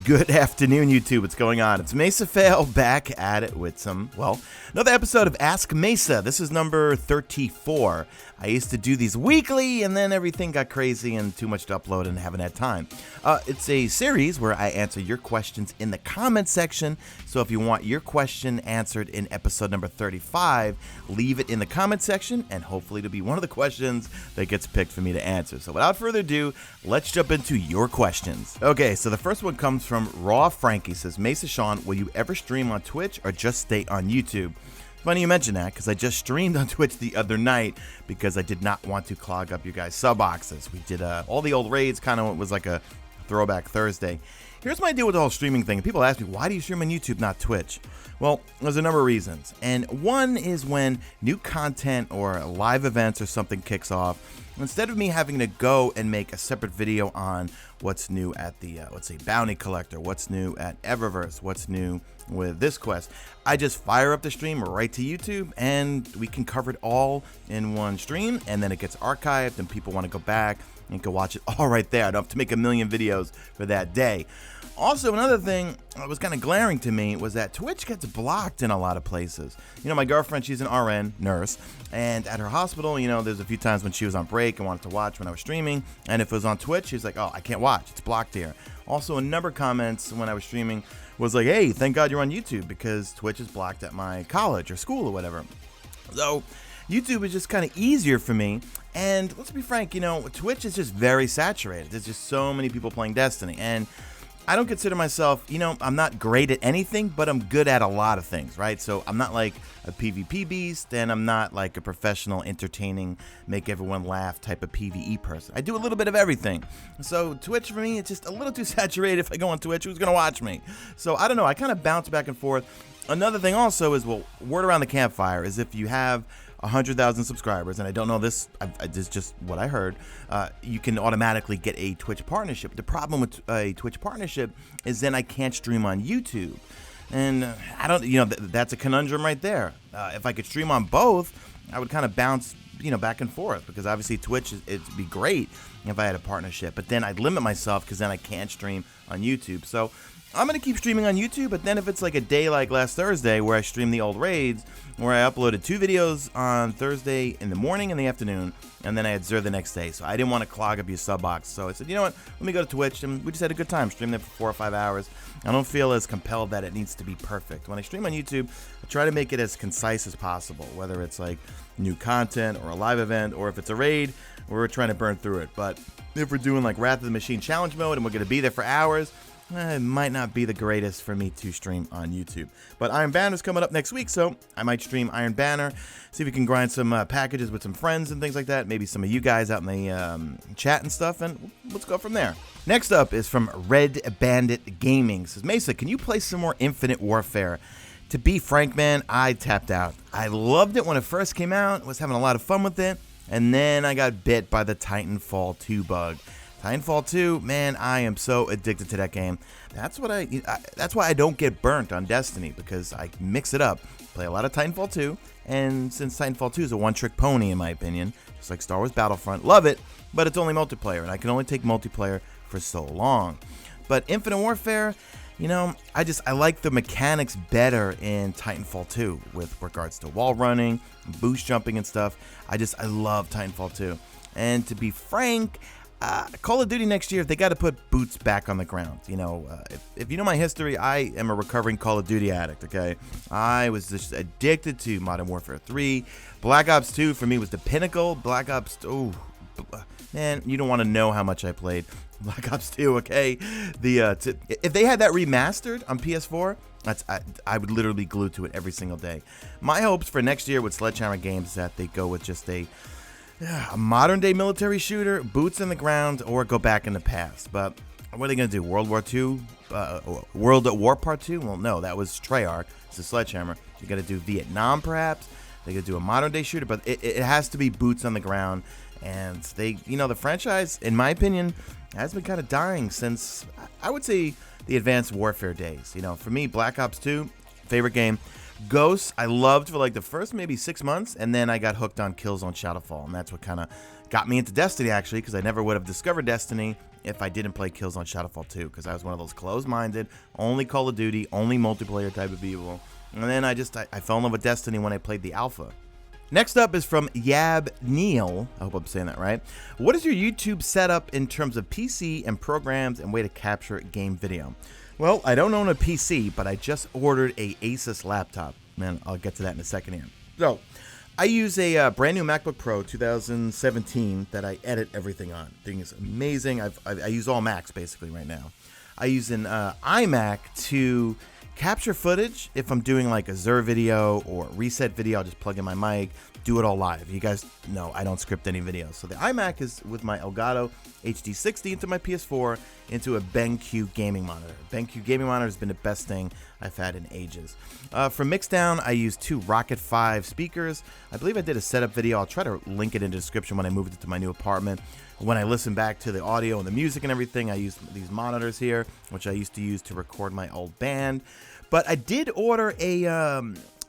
Good afternoon, YouTube. What's going on? It's Mesa Fail back at it with another episode of Ask Mesa. This is number 34. I used to do these weekly, and then everything got crazy and too much to upload and haven't had time. It's a series where I answer your questions in the comment section. So if you want your question answered in episode number 35, leave it in the comment section, and hopefully it'll be one of the questions that gets picked for me to answer. So without further ado, let's jump into your questions. Okay, so the first one comes from Raw Frankie. Says, Mesa Sean, will you ever stream on Twitch or just stay on YouTube? Funny you mention that, because I just streamed on Twitch the other night because I did not want to clog up you guys' sub boxes. We did all the old raids, kind of was like a throwback Thursday. Here's my deal with the whole streaming thing. People ask me, why do you stream on YouTube, not Twitch? Well, there's a number of reasons. And one is when new content or live events or something kicks off, instead of me having to go and make a separate video on what's new at the, let's say, Bounty Collector, what's new at Eververse, what's new with this quest, I just fire up the stream right to YouTube and we can cover it all in one stream, and then it gets archived and people want to go back and can watch it all right there. I don't have to make a million videos for that day. Also, another thing that was kind of glaring to me was that Twitch gets blocked in a lot of places. You know, my girlfriend, she's an RN nurse, and at her hospital, you know, there's a few times when she was on break and wanted to watch when I was streaming, and if it was on Twitch, she's like, oh, I can't watch, it's blocked here. Also, a number of comments when I was streaming was like, hey, thank God you're on YouTube because Twitch is blocked at my college or school or whatever. So YouTube is just kind of easier for me, and let's be frank, you know, Twitch is just very saturated. There's just so many people playing Destiny, and I don't consider myself, you know, I'm not great at anything, but I'm good at a lot of things, right? So I'm not like a PvP beast, and I'm not like a professional, entertaining, make everyone laugh type of PvE person. I do a little bit of everything. So Twitch for me, it's just a little too saturated. If I go on Twitch, who's going to watch me? So I don't know. I kind of bounce back and forth. Another thing also is, well, word around the campfire is if you have 100,000 subscribers, and I don't know this, this is just what I heard, you can automatically get a Twitch partnership. The problem with a Twitch partnership is then I can't stream on YouTube. And I don't, you know, that's a conundrum right there. If I could stream on both, I would kind of bounce, you know, back and forth, because obviously Twitch, it'd be great if I had a partnership, but then I'd limit myself because then I can't stream on YouTube. So I'm going to keep streaming on YouTube, but then if it's like a day like last Thursday where I streamed the old raids, where I uploaded 2 videos on Thursday in the morning and the afternoon, and then I had Zer the next day, so I didn't want to clog up your sub box. So I said, you know what, let me go to Twitch, and we just had a good time streaming there for 4 or 5 hours. I don't feel as compelled that it needs to be perfect. When I stream on YouTube, I try to make it as concise as possible, whether it's like new content or a live event, or if it's a raid, we're trying to burn through it. But if we're doing like Wrath of the Machine challenge mode and we're going to be there for hours, it might not be the greatest for me to stream on YouTube. But Iron Banner's coming up next week, so I might stream Iron Banner, see if we can grind some packages with some friends and things like that. Maybe some of you guys out in the chat and stuff, and let's go from there. Next up is from Red Bandit Gaming. Says, Mesa, can you play some more Infinite Warfare? To be frank, man, I tapped out. I loved it when it first came out, was having a lot of fun with it, and then I got bit by the Titanfall 2 bug. Titanfall 2, man, I am so addicted to that game. That's why I don't get burnt on Destiny, because I mix it up. Play a lot of Titanfall 2, and since Titanfall 2 is a one-trick pony in my opinion, just like Star Wars Battlefront, love it, but it's only multiplayer, and I can only take multiplayer for so long. But Infinite Warfare, you know, I like the mechanics better in Titanfall 2 with regards to wall running, boost jumping and stuff. I love Titanfall 2. And to be frank, Call of Duty next year, they got to put boots back on the ground. You know, if you know my history, I am a recovering Call of Duty addict, okay? I was just addicted to Modern Warfare 3. Black Ops 2 for me was the pinnacle. Black Ops, oh, man, you don't want to know how much I played Black Ops 2, okay? If they had that remastered on PS4, I would literally be glued to it every single day. My hopes for next year with Sledgehammer Games is that they go with just a modern day military shooter, boots in the ground, or go back in the past. But what are they going to do? World War II? World at War Part 2? Well, no, that was Treyarch. It's a Sledgehammer. You got to do Vietnam, perhaps. They got to do a modern day shooter, but it has to be boots on the ground. And they, you know, the franchise, in my opinion, has been kind of dying since, I would say, the Advanced Warfare days. You know, for me, Black Ops 2, favorite game. Ghosts, I loved for like the first maybe 6 months, and then I got hooked on Killzone Shadowfall, and that's what kind of got me into Destiny, actually, because I never would have discovered Destiny if I didn't play Killzone Shadowfall 2, because I was one of those closed-minded, only Call of Duty, only multiplayer type of people. And then I fell in love with Destiny when I played the alpha. Next up is from Yab Neil. I hope I'm saying that right. What is your YouTube setup in terms of PC and programs and way to capture game video? Well, I don't own a PC, but I just ordered a Asus laptop. Man, I'll get to that in a second here. So, I use a brand new MacBook Pro 2017 that I edit everything on. Thing is amazing. I use all Macs basically right now. I use an iMac to capture footage. If I'm doing like a Zur video or reset video, I'll just plug in my mic, do it all live. You guys know I don't script any videos. So the iMac is with my Elgato HD60 into my PS4 into a BenQ gaming monitor. BenQ gaming monitor has been the best thing I've had in ages. For mixdown, I use 2 Rocket 5 speakers. I believe I did a setup video. I'll try to link it in the description when I moved it to my new apartment. When I listen back to the audio and the music and everything, I use these monitors here, which I used to use to record my old band. But I did order a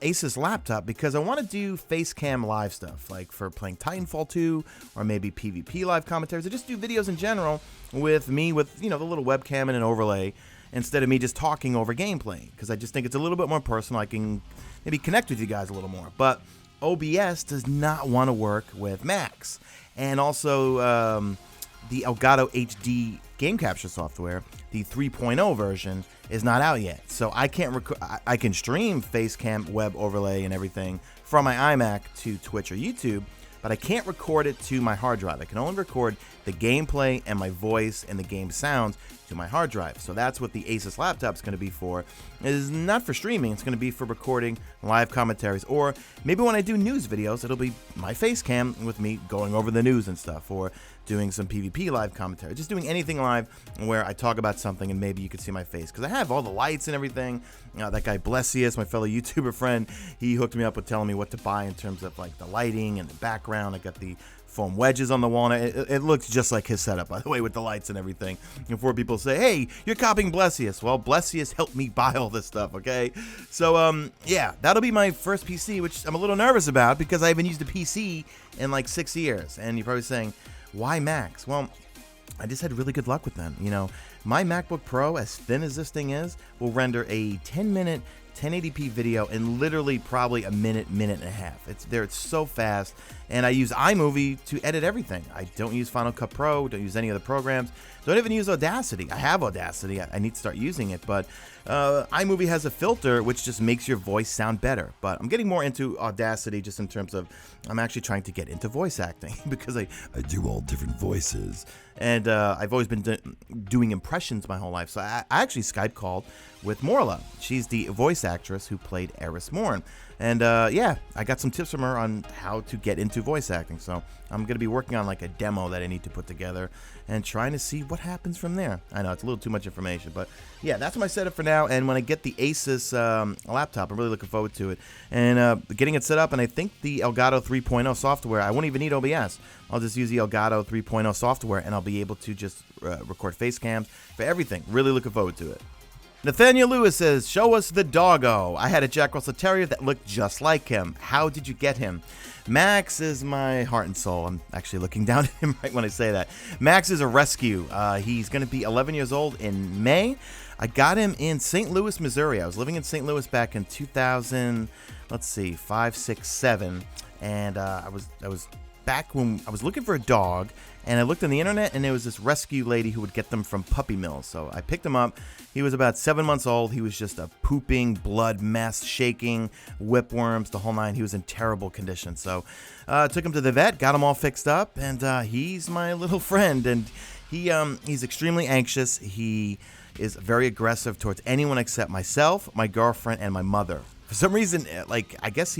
Asus laptop because I want to do face cam live stuff, like for playing Titanfall 2 or maybe PvP live commentaries, or just do videos in general with me with, you know, the little webcam and an overlay instead of me just talking over gameplay, because I just think it's a little bit more personal. I can maybe connect with you guys a little more. But OBS does not want to work with Macs. And also the Elgato HD game capture software, the 3.0 version, is not out yet. So I can't I can stream Facecam web overlay and everything from my iMac to Twitch or YouTube, but I can't record it to my hard drive. I can only record the gameplay and my voice and the game sounds to my hard drive. So that's what the Asus laptop is going to be for. It is not for streaming. It's going to be for recording live commentaries, or maybe when I do news videos, it'll be my face cam with me going over the news and stuff, or doing some PvP live commentary, just doing anything live where I talk about something and maybe you could see my face, because I have all the lights and everything. That guy Blessius, my fellow YouTuber friend, he hooked me up with telling me what to buy in terms of like the lighting and the background. I got the foam wedges on the wall, and it looks just like his setup, by the way, with the lights and everything. Before people say, hey, you're copying Blessius. Well, Blessius helped me buy all this stuff, okay? So, yeah, that'll be my first PC, which I'm a little nervous about because I haven't used a PC in like 6 years. And you're probably saying, why Macs? Well, I just had really good luck with them. You know, my MacBook Pro, as thin as this thing is, will render a 10-minute 1080p video in literally probably a minute and a half. It's so fast, and I use iMovie to edit everything. I don't use Final Cut Pro, don't use any other programs, don't even use Audacity. I have Audacity, I need to start using it, but iMovie has a filter which just makes your voice sound better. But I'm getting more into Audacity just in terms of I'm actually trying to get into voice acting because I do all different voices. And I've always been doing impressions my whole life. So I actually Skype called with Morla. She's the voice actress who played Eris Morn. And yeah, I got some tips from her on how to get into voice acting. So I'm going to be working on like a demo that I need to put together and trying to see what happens from there. I know it's a little too much information, but yeah, that's my setup for now. And when I get the Asus laptop, I'm really looking forward to it. And getting it set up, and I think the Elgato 3.0 software, I won't even need OBS. I'll just use the Elgato 3.0 software, and I'll be able to just record face cams for everything. Really looking forward to it. Nathaniel Lewis says, show us the doggo. I had a Jack Russell Terrier that looked just like him. How did you get him? Max is my heart and soul. I'm actually looking down at him right when I say that. Max is a rescue. He's going to be 11 years old in May. I got him in St. Louis, Missouri. I was living in St. Louis back in 2000, let's see, 5, 6, 7. And I was back when I was looking for a dog, and I looked on the internet, and there was this rescue lady who would get them from puppy mills. So I picked him up. He was about 7 months old. He was just a pooping blood mess, shaking, whipworms, the whole nine. He was in terrible condition. So I took him to the vet, got him all fixed up, and he's my little friend. And he's extremely anxious. He is very aggressive towards anyone except myself, my girlfriend, and my mother. For some reason, like, I guess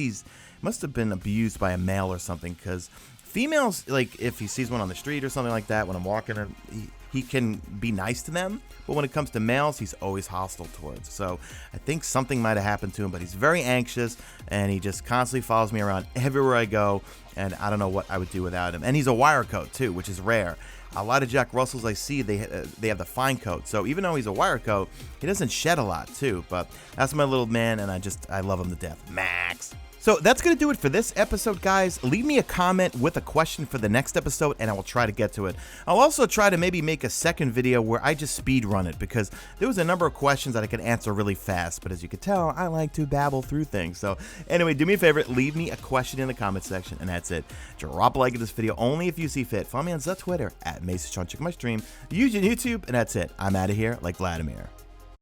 must have been abused by a male or something, because females, like, if he sees one on the street or something like that, when I'm walking, he can be nice to them, but when it comes to males, he's always hostile towards. So I think something might have happened to him, but he's very anxious, and he just constantly follows me around everywhere I go, and I don't know what I would do without him. And he's a wire coat too, which is rare. A lot of Jack Russells I see, they have the fine coat. So even though he's a wire coat, he doesn't shed a lot too. But that's my little man, and I love him to death. Max. So that's going to do it for this episode, guys. Leave me a comment with a question for the next episode, and I will try to get to it. I'll also try to maybe make a second video where I just speed run it, because there was a number of questions that I could answer really fast, but as you can tell, I like to babble through things. So anyway, do me a favor, leave me a question in the comment section, and that's it. Drop a like at this video only if you see fit. Follow me on Twitter at Mesa Sean. Check my stream, YouTube, and that's it. I'm out of here like Vladimir.